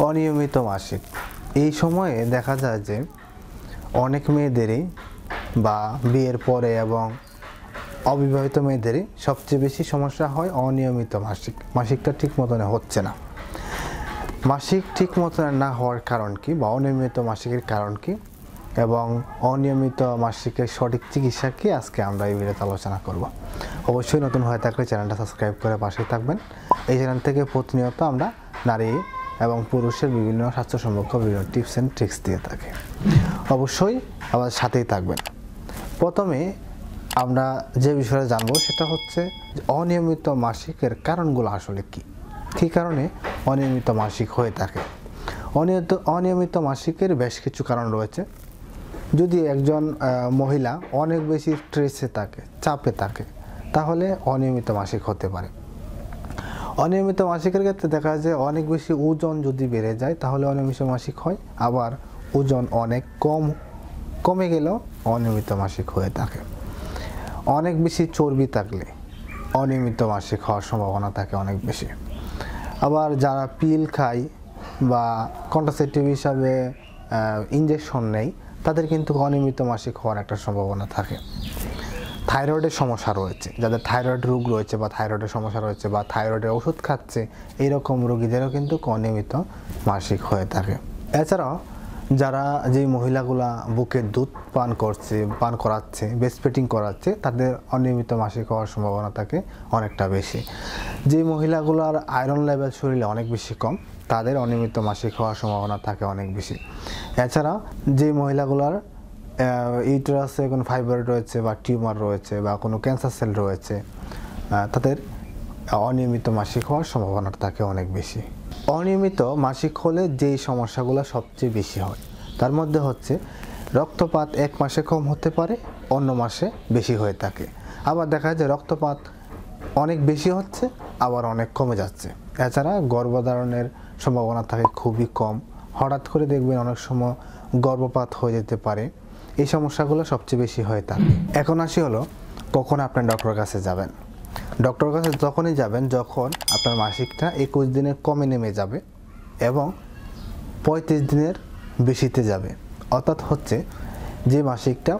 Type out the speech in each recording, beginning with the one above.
অনিয়মিত মাসিক এই সময়ে দেখা যায় যে অনেক মেয়েদেরই বা বিয়ের পরে এবং অবিবাহিত মেয়েদেরই সবচেয়ে বেশি সমস্যা হয় অনিয়মিত মাসিকটা ঠিক মতন হচ্ছে না। মাসিক ঠিক মতন না হওয়ার কারণ কি বা অনিয়মিত মাসিকের কারণ কি এবং অনিয়মিত মাসিকের সঠিক চিকিৎসা কি আজকে আমরা এই ভিডিওতে আলোচনা করব। অবশ্যই নতুন হয়ে থাকলে চ্যানেলটা সাবস্ক্রাইব করে পাশেই থাকবেন। এই চ্যানেল থেকে প্রতিনিয়ত আমরা নারী এবং পুরুষের বিভিন্ন স্বাস্থ্য সম্পর্ক বিভিন্ন টিপস অ্যান্ড ট্রিক্স দিয়ে থাকি। অবশ্যই আমাদের সাথেই থাকবেন। প্রথমে আমরা যে বিষয়ে জানবো সেটা হচ্ছে অনিয়মিত মাসিকের কারণগুলো আসলে কী কারণে অনিয়মিত মাসিক হয়ে থাকে। অনিয়মিত মাসিকের বেশ কিছু কারণ রয়েছে। যদি একজন মহিলা অনেক বেশি স্ট্রেসে থাকে, চাপে থাকে, তাহলে অনিয়মিত মাসিক হতে পারে। অনিয়মিত মাসিকের ক্ষেত্রে দেখা যায় অনেক বেশি ওজন যদি বেড়ে যায় তাহলে অনিয়মিত মাসিক হয়, আবার ওজন অনেক কমে গেলেও অনিয়মিত মাসিক হয়ে থাকে। অনেক বেশি চর্বি থাকলে অনিয়মিত মাসিক হওয়ার সম্ভাবনা থাকে অনেক বেশি। আবার যারা পিল খায় বা কন্ট্রাসেপটিভ হিসাবে ইনজেকশন নেয় তাদের কিন্তু অনিয়মিত মাসিক হওয়ার একটা সম্ভাবনা থাকে। থাইরয়েডের সমস্যা রয়েছে, যাদের থাইরয়েড রোগ রয়েছে বা থাইরয়েডের সমস্যা রয়েছে বা থাইরয়েডের ওষুধ খাচ্ছে, এইরকম রোগীদেরও কিন্তু অনিয়মিত মাসিক হয়ে থাকে। এছাড়াও যারা যেই মহিলাগুলা বুকের দুধ পান করাচ্ছে, ব্রেস্ট ফিডিং করাচ্ছে, তাদের অনিয়মিত মাসিক হওয়ার সম্ভাবনা থাকে অনেকটা বেশি। যে মহিলাগুলার আয়রন লেভেল শরীরে অনেক বেশি কম, তাদের অনিয়মিত মাসিক হওয়ার সম্ভাবনা থাকে অনেক বেশি। এছাড়া যে মহিলাগুলার ইউটেরাসে কোনো ফাইব্রয়েড রয়েছে বা টিউমার রয়েছে বা কোনো ক্যান্সার সেল রয়েছে, তাদের অনিয়মিত মাসিক হওয়ার সম্ভাবনা থাকে অনেক বেশি। অনিয়মিত মাসিক হলে যেই সমস্যাগুলো সবচেয়ে বেশি হয় তার মধ্যে হচ্ছে রক্তপাত এক মাসে কম হতে পারে, অন্য মাসে বেশি হয়ে থাকে। আবার দেখা যায় রক্তপাত অনেক বেশি হচ্ছে, আবার অনেক কমে যাচ্ছে। এছাড়া গর্ভধারণের সম্ভাবনা থাকে খুবই কম, হঠাৎ করে দেখবেন অনেক সময় গর্ভপাত হয়ে যেতে পারে। এই সমস্যাগুলো সবচেয়ে বেশি হয়ে থাকে। এখন আসি হলো কখন আপনি ডক্টরের কাছে যাবেন। ডক্টরের কাছে তখনই যাবেন যখন আপনার মাসিকটা 21 দিনের কমে নেমে যাবে এবং 35 দিনের বেশিতে যাবে। অর্থাৎ হচ্ছে যে মাসিকটা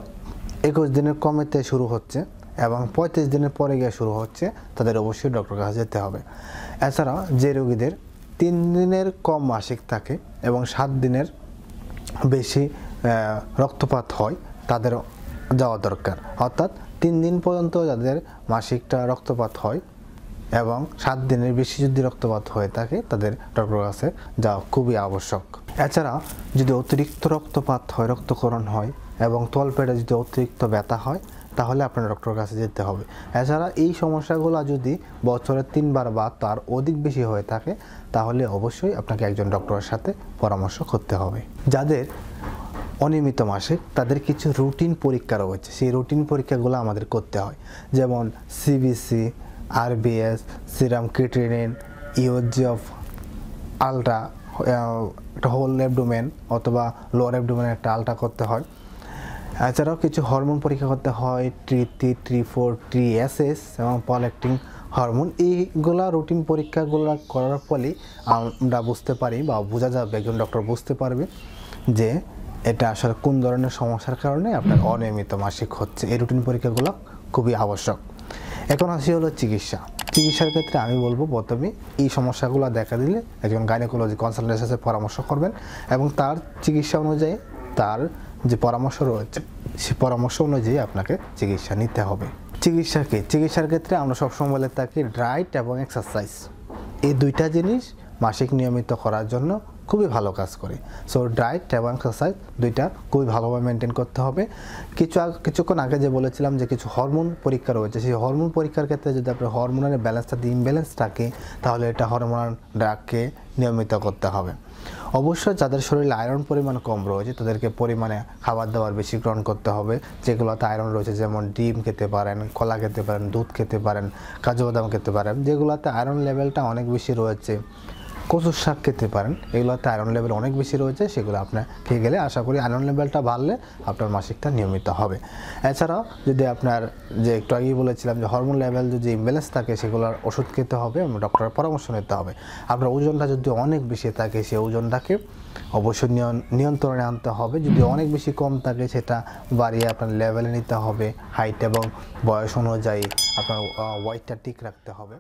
21 দিনের কমেতে শুরু হচ্ছে এবং 35 দিনের পরে গিয়ে শুরু হচ্ছে, তাদের অবশ্যই ডক্টরের কাছে যেতে হবে। এছাড়া যে রোগীদের 3 দিনের কম মাসিক থাকে এবং 7 দিনের বেশি রক্তপাত হয়, তাদের যাওয়া দরকার। অর্থাৎ 3 দিন পর্যন্ত যাদের মাসিকটা রক্তপাত হয় এবং 7 দিনের বেশি যদি রক্তপাত হয়ে থাকে, তাদের ডক্টরের কাছে যাওয়া খুবই আবশ্যক। এছাড়া যদি অতিরিক্ত রক্তপাত হয়, রক্তক্ষরণ হয় এবং তলপেটে যদি অতিরিক্ত ব্যথা হয়, তাহলে আপনার ডক্টরের কাছে যেতে হবে। এছাড়া এই সমস্যাগুলো যদি বছরে 3 বার বা তার অধিক বেশি হয়ে থাকে, তাহলে অবশ্যই আপনাকে একজন ডক্টরের সাথে পরামর্শ করতে হবে। যাদের অনিয়মিত মাসিক তাদের কিছু রুটিন পরীক্ষা রয়েছে, সেই রুটিন পরীক্ষাগুলো আমাদের করতে হয়। যেমন CBC, RBS, serum creatinine, USG of ultra, একটা হোল অ্যাবডোমেন অথবা লোয়ার অ্যাবডোমেনের একটা আলট্রা করতে হয়। এছাড়াও কিছু হরমোন পরীক্ষা করতে হয়, T3, T4, TSS এবং প্রোল্যাক্টিন হরমোন। এইগুলা রুটিন পরীক্ষাগুলো করার ফলে আমরা বুঝতে পারি বা বোঝা যাবে, একজন ডক্টর বুঝতে পারবে যে এটা আসলে কোন ধরনের সমস্যার কারণে আপনার অনিয়মিত মাসিক হচ্ছে। এই রুটিন পরীক্ষাগুলো খুবই আবশ্যক। এখন আসি হলো চিকিৎসার ক্ষেত্রে আমি বলবো প্রথমে এই সমস্যাগুলো দেখা দিলে একজন গাইনোকোলজি কনসালটেন্টের সাথে পরামর্শ করবেন এবং তার চিকিৎসা অনুযায়ী, তার যে পরামর্শ রয়েছে সেই পরামর্শ অনুযায়ী আপনাকে চিকিৎসা নিতে হবে। চিকিৎসার ক্ষেত্রে আমরা সবসময় বলে থাকি ডায়েট এবং এক্সারসাইজ, এই দুইটা জিনিস মাসিক নিয়মিত করার জন্য খুবই ভালো কাজ করে। সো ডায়েট এবং এক্সারসাইজ দুইটা খুবই ভালোভাবে মেনটেন করতে হবে। কিছুক্ষণ আগে যে বলেছিলাম যে কিছু হরমোন পরীক্ষা রয়েছে, সেই হরমোন পরীক্ষার ক্ষেত্রে যদি আপনার হরমোনের ব্যালেন্সটা ইমব্যালেন্স থাকে, তাহলে এটা হরমোনাল ড্রাগকে নিয়মিত করতে হবে। অবশ্যই যাদের শরীরে আয়রন পরিমাণ কম রয়েছে তাদেরকে পরিমাণে খাবার দাবার বেশি গ্রহণ করতে হবে, যেগুলোতে আয়রন রয়েছে। যেমন ডিম খেতে পারেন, কলা খেতে পারেন, দুধ খেতে পারেন, কাজু বাদাম খেতে পারেন। যেগুলোতে আয়রন লেভেলটা অনেক বেশি রয়েছে, কচুর শাক খেতে পারেন, এগুলোতে আয়রন লেভেল অনেক বেশি রয়েছে, সেগুলো আপনার খেয়ে গেলে আশা করি আয়রন লেভেলটা বাড়লে আপনার মাসিকটা নিয়মিত হবে। এছাড়াও যদি আপনার যে একটু আগেই বলেছিলাম যে হরমোন লেভেল যদি ইমব্যালেন্স থাকে সেগুলোর ওষুধ খেতে হবে এবং ডক্টরের পরামর্শ নিতে হবে। আপনার ওজনটা যদি অনেক বেশি থাকে সেই ওজনটাকে অবশ্যই নিয়ন্ত্রণে আনতে হবে, যদি অনেক বেশি কম থাকে সেটা বাড়িয়ে আপনার লেভেলে নিতে হবে, হাইট এবং বয়স অনুযায়ী আপনার ওয়েটটা ঠিক রাখতে হবে।